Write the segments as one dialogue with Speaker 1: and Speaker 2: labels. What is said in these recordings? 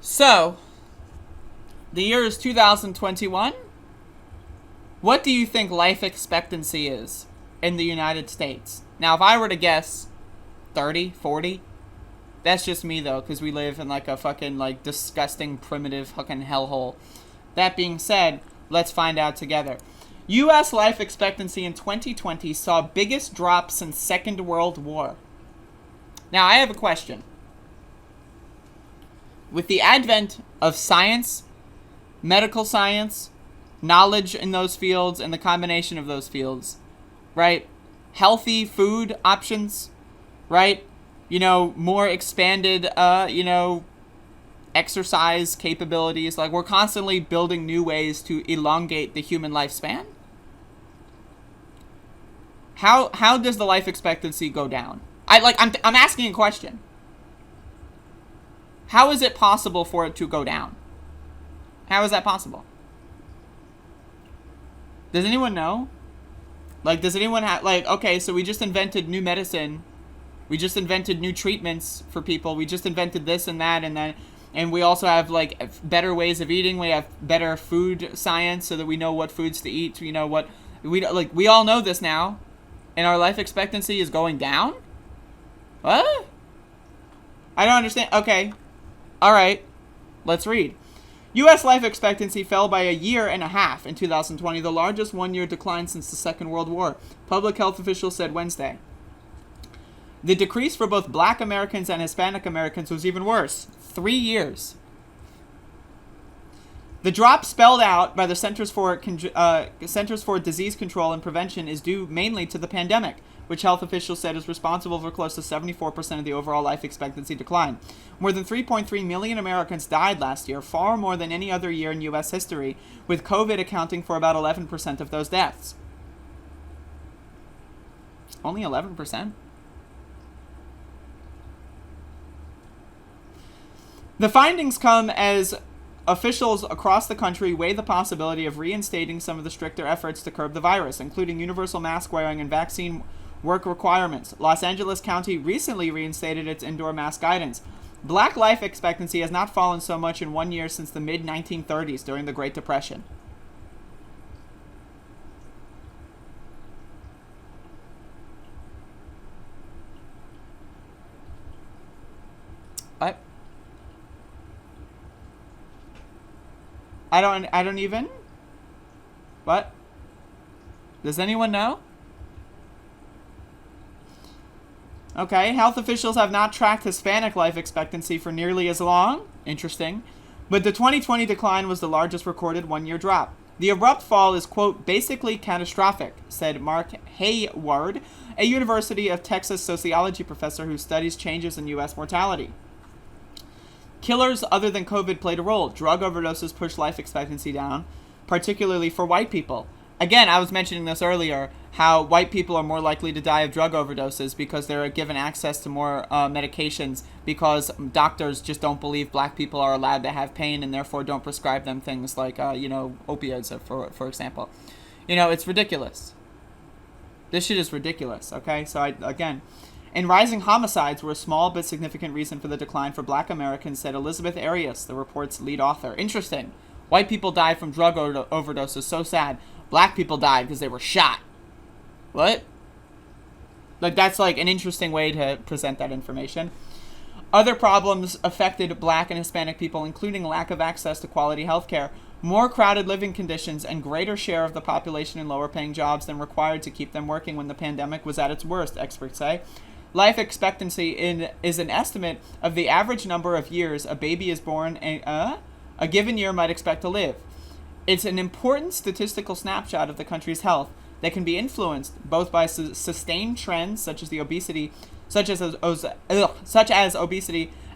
Speaker 1: So, the year is 2021. What do you think life expectancy is in the United States? Now, if I were to guess 30, 40, that's just me though, because we live in like a fucking like disgusting primitive fucking hellhole. That being said, let's find out together. U.S. life expectancy in 2020 saw biggest drop since Second World War. Now, I have a question. With the advent of science, medical science, knowledge in those fields, and the combination of those fields, right? Healthy food options, right? More expanded, exercise capabilities. Like, we're constantly building new ways to elongate the human lifespan. How does the life expectancy go down? I'm asking a question. How is it possible for it to go down? How is that possible? Does anyone know? Does anyone have, okay, so we just invented new medicine. We just invented new treatments for people. We just invented this and that and then, and we also have, better ways of eating. We have better food science so that we know what foods to eat. We all know this now. And our life expectancy is going down? What? I don't understand. Okay. All right, let's read. U.S. life expectancy fell by a year and a half in 2020, the largest one-year decline since the Second World War, public health officials said Wednesday. The decrease for both Black Americans and Hispanic Americans was even worse, 3 years. The drop spelled out by the Centers for Disease Control and Prevention is due mainly to the pandemic, which health officials said is responsible for close to 74% of the overall life expectancy decline. More than 3.3 million Americans died last year, far more than any other year in U.S. history, with COVID accounting for about 11% of those deaths. Only 11%? The findings come as officials across the country weigh the possibility of reinstating some of the stricter efforts to curb the virus, including universal mask wearing and vaccine work requirements. Los Angeles County recently reinstated its indoor mask guidance. Black life expectancy has not fallen so much in 1 year since the mid-1930s during the Great Depression. What? I don't even? What? Does anyone know? Okay, health officials have not tracked Hispanic life expectancy for nearly as long. Interesting. But the 2020 decline was the largest recorded one-year drop. The abrupt fall is, quote, basically catastrophic, said Mark Hayward, a University of Texas sociology professor who studies changes in U.S. mortality. Killers other than COVID played a role. Drug overdoses pushed life expectancy down, particularly for white people. Again, I was mentioning this earlier, how white people are more likely to die of drug overdoses because they're given access to more medications because doctors just don't believe black people are allowed to have pain and therefore don't prescribe them things like, opioids, for example. It's ridiculous. This shit is ridiculous, okay? So, and rising homicides were a small but significant reason for the decline for black Americans, said Elizabeth Arias, the report's lead author. Interesting. White people died from drug overdoses. So sad. Black people died because they were shot. What? That's an interesting way to present that information. Other problems affected black and Hispanic people, including lack of access to quality health care, more crowded living conditions, and greater share of the population in lower-paying jobs than required to keep them working when the pandemic was at its worst, experts say. Life expectancy is an estimate of the average number of years a baby is born a given year might expect to live. It's an important statistical snapshot of the country's health that can be influenced both by sustained trends such as obesity,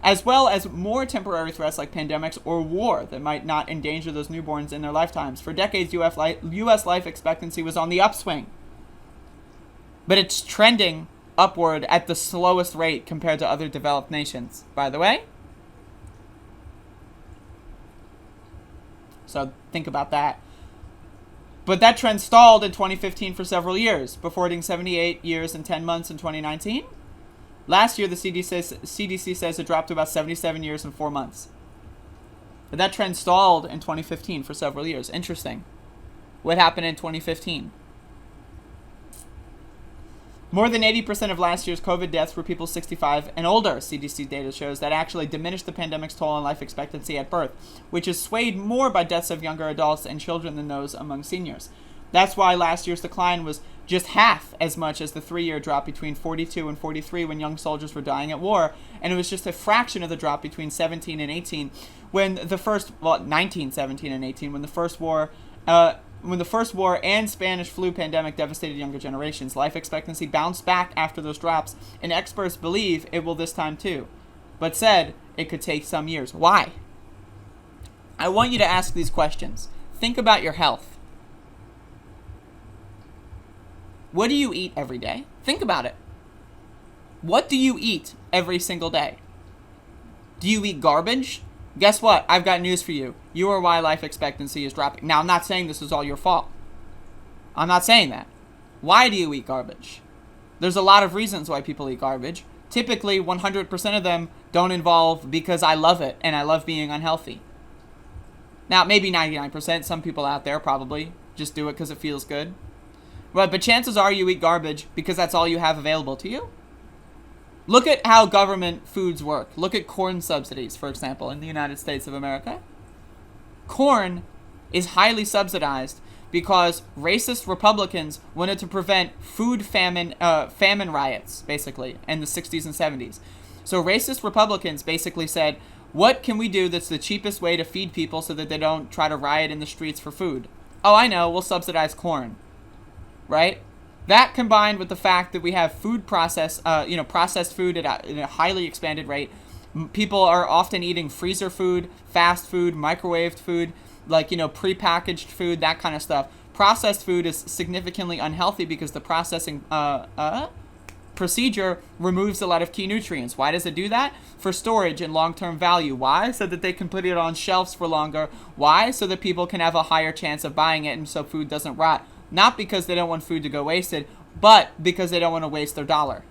Speaker 1: as well as more temporary threats like pandemics or war that might not endanger those newborns in their lifetimes. For decades, U.S. life expectancy was on the upswing, but it's trending upward at the slowest rate compared to other developed nations, by the way. So think about that. But that trend stalled in 2015 for several years, before hitting 78 years and 10 months in 2019. Last year, the CDC says it dropped to about 77 years and 4 months. But that trend stalled in 2015 for several years. Interesting. What happened in 2015? More than 80% of last year's COVID deaths were people 65 and older. CDC data shows that actually diminished the pandemic's toll on life expectancy at birth, which is swayed more by deaths of younger adults and children than those among seniors. That's why last year's decline was just half as much as the 3-year drop between 42 and 43 when young soldiers were dying at war, and it was just a fraction of the drop between 17 and 18 when the first, 1917 and 18 when the first war and Spanish flu pandemic devastated younger generations. Life expectancy bounced back after those drops, and experts believe it will this time too, but said it could take some years. Why? I want you to ask these questions. Think about your health. What do you eat every day? Think about it. What do you eat every single day? Do you eat garbage? Guess what? I've got news for you. You are why life expectancy is dropping. Now, I'm not saying this is all your fault. I'm not saying that. Why do you eat garbage? There's a lot of reasons why people eat garbage. Typically, 100% of them don't involve because I love it and I love being unhealthy. Now, maybe 99%. Some people out there probably just do it because it feels good. But chances are you eat garbage because that's all you have available to you. Look at how government foods work. Look at corn subsidies, for example, in the United States of America. Corn is highly subsidized because racist Republicans wanted to prevent famine riots, basically, in the 60s and 70s. So racist Republicans basically said, what can we do that's the cheapest way to feed people so that they don't try to riot in the streets for food? Oh, I know, we'll subsidize corn. Right? That combined with the fact that we have processed food at a highly expanded rate. People are often eating freezer food, fast food, microwaved food, prepackaged food, that kind of stuff. Processed food is significantly unhealthy because the processing procedure removes a lot of key nutrients. Why does it do that? For storage and long-term value. Why? So that they can put it on shelves for longer. Why? So that people can have a higher chance of buying it and so food doesn't rot. Not because they don't want food to go wasted, but because they don't want to waste their dollar.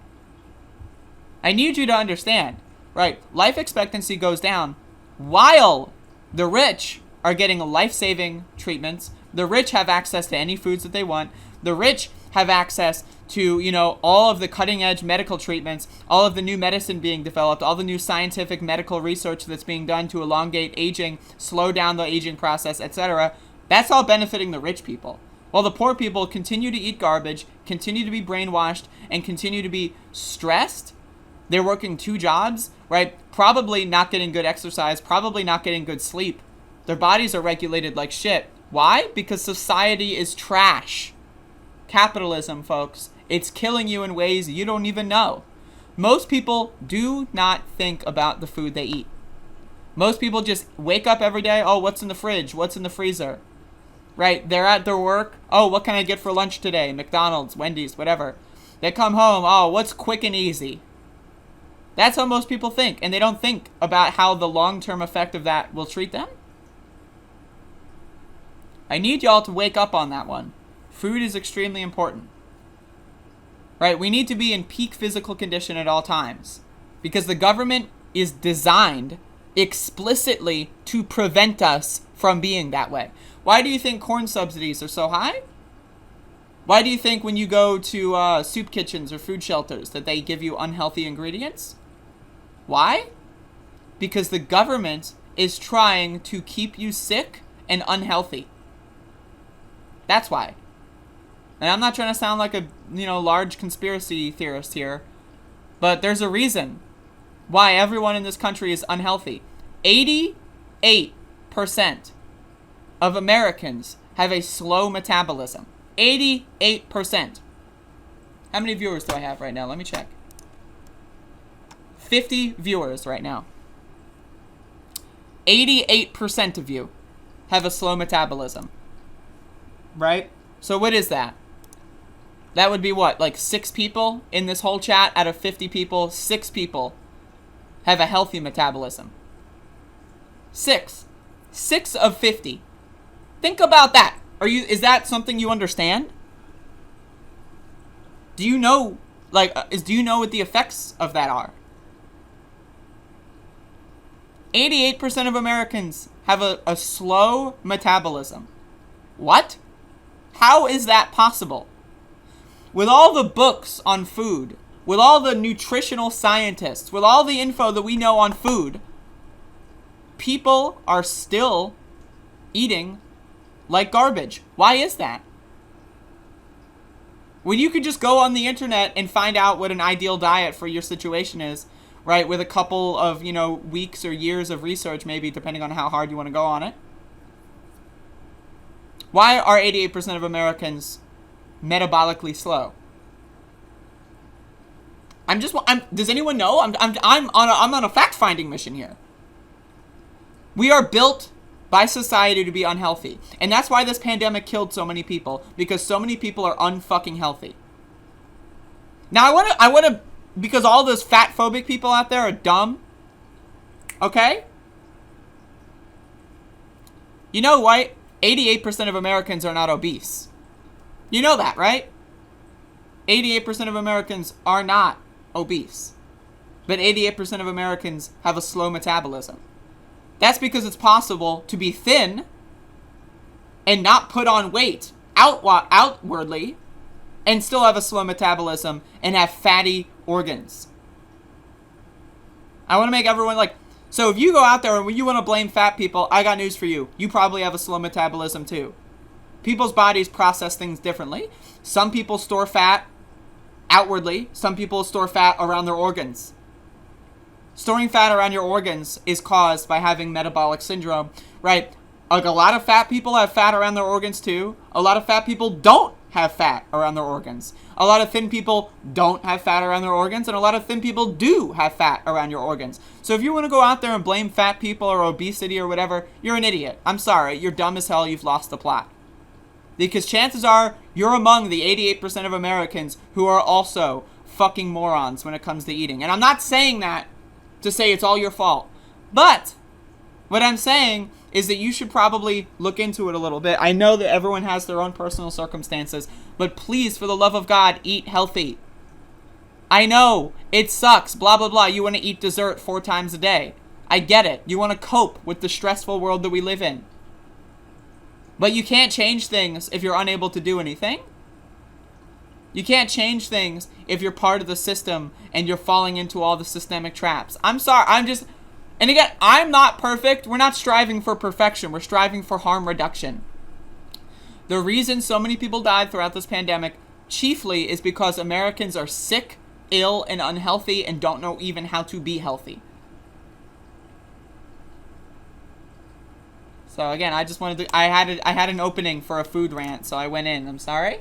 Speaker 1: I need you to understand, right? Life expectancy goes down while the rich are getting life-saving treatments. The rich have access to any foods that they want. The rich have access to, all of the cutting-edge medical treatments, all of the new medicine being developed, all the new scientific medical research that's being done to elongate aging, slow down the aging process, etc. That's all benefiting the rich people. While the poor people continue to eat garbage, continue to be brainwashed, and continue to be stressed. They're working 2 jobs, right? Probably not getting good exercise, probably not getting good sleep. Their bodies are regulated like shit. Why? Because society is trash. Capitalism, folks. It's killing you in ways you don't even know. Most people do not think about the food they eat. Most people just wake up every day, oh, what's in the fridge? What's in the freezer? Right, they're at their work. Oh, what can I get for lunch today? McDonald's, Wendy's, whatever. They come home. Oh, what's quick and easy? That's how most people think. And they don't think about how the long-term effect of that will treat them. I need y'all to wake up on that one. Food is extremely important. Right, we need to be in peak physical condition at all times. Because the government is designed explicitly to prevent us from being that way. Why do you think corn subsidies are so high? Why do you think when you go to soup kitchens or food shelters that they give you unhealthy ingredients? Why? Because the government is trying to keep you sick and unhealthy. That's why. And I'm not trying to sound like a large conspiracy theorist here, but there's a reason why everyone in this country is unhealthy. 88% of Americans have a slow metabolism. 88%. How many viewers do I have right now? Let me check. 50 viewers right now. 88% of you have a slow metabolism. Right? So what is that? That would be what? Like 6 people in this whole chat out of 50 people, 6 people have a healthy metabolism. 6. 6 of 50. Think about that. Is that something you understand? Do you know what the effects of that are? 88% of Americans have a slow metabolism. What? How is that possible? With all the books on food, with all the nutritional scientists, with all the info that we know on food, people are still eating like garbage. Why is that? When you could just go on the internet and find out what an ideal diet for your situation is, right, with a couple of, weeks or years of research, maybe, depending on how hard you want to go on it. Why are 88% of Americans metabolically slow? Does anyone know? I'm on a fact-finding mission here. We are built by society to be unhealthy. And that's why this pandemic killed so many people, because so many people are unfucking healthy. Now I want to because all those fat phobic people out there are dumb. Okay? You know what? 88% of Americans are not obese. You know that, right? 88% of Americans are not obese. But 88% of Americans have a slow metabolism. That's because it's possible to be thin and not put on weight outwardly and still have a slow metabolism and have fatty organs. I want to make everyone so if you go out there and you want to blame fat people, I got news for you. You probably have a slow metabolism too. People's bodies process things differently. Some people store fat outwardly. Some people store fat around their organs. Storing fat around your organs is caused by having metabolic syndrome, right? A lot of fat people have fat around their organs too. A lot of fat people don't have fat around their organs. A lot of thin people don't have fat around their organs, and a lot of thin people do have fat around your organs. So if you want to go out there and blame fat people or obesity or whatever, you're an idiot. I'm sorry. You're dumb as hell. You've lost the plot. Because chances are you're among the 88% of Americans who are also fucking morons when it comes to eating. And I'm not saying that to say it's all your fault. But what I'm saying is that you should probably look into it a little bit. I know that everyone has their own personal circumstances, but please, for the love of God, eat healthy. I know, it sucks, blah, blah, blah. You want to eat dessert 4 times a day. I get it. You want to cope with the stressful world that we live in. But you can't change things if you're unable to do anything. You can't change things if you're part of the system and you're falling into all the systemic traps. I'm sorry, and again, I'm not perfect. We're not striving for perfection. We're striving for harm reduction. The reason so many people died throughout this pandemic chiefly is because Americans are sick, ill, and unhealthy and don't know even how to be healthy. So again, I just wanted to, I had an opening for a food rant, so I went in. I'm sorry.